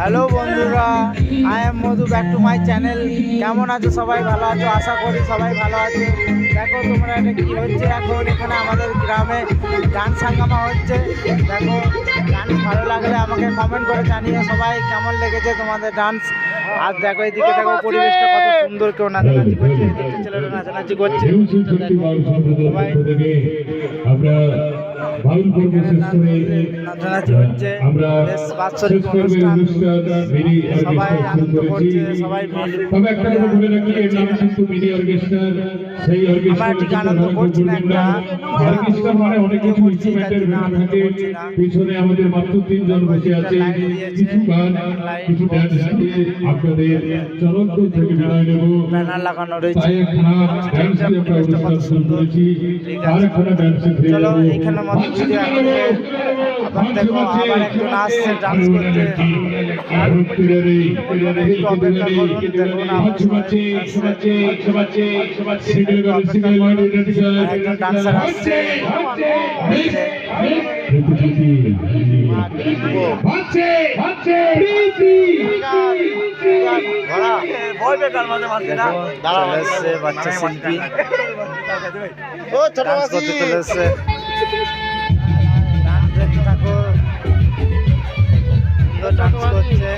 Hello বন্ধুরা, I am Madhu, back to my channel. কেমন আছো সবাই? ভালো আছো? আশা করি সবাই ভালো আছে। দেখো তোমরা এটা কি হচ্ছে এখন এখানে আমাদের গ্রামে গান সাঙ্গামা হচ্ছে। দেখো গান ভালো লাগলে আমাকে কমেন্ট করে জানিও সবাই কেমন লেগেছে তোমাদের ডান্স। আর দেখো এদিকে দেখো পরিবেশটা কত সুন্দর, কেউ নাচানাচি করছে, এদিকে ছেলেরা নাচানাচি করছে। সবাই নাচানাচি হচ্ছে, বেশ বাৎসরিক অনুষ্ঠান, সবাই আনন্দ করছে, সবাই আমরা ঠিক আনন্দ করছি না, একটা করছি তার জন্য আনন্দ করছি না। পিছনে আমাদের মাত্র 3 জন বসে আছে। কিছু গান কিছু ডান্স দিয়ে আপনাদের চরণতল থেকে বিদায় নেব। ব্যানার লাগানো রয়েছে, কত সুন্দর। চলো এইখানে মতো ভিডিও আবার দেখো, আবার একজন আসছে ডান্স করতে, অপেক্ষা করুন, দেখুন একজন ডান্সার আসছে। বাচ্চা শিল্পী ডান্স করতে চলে এসছে। ডান্স করছে।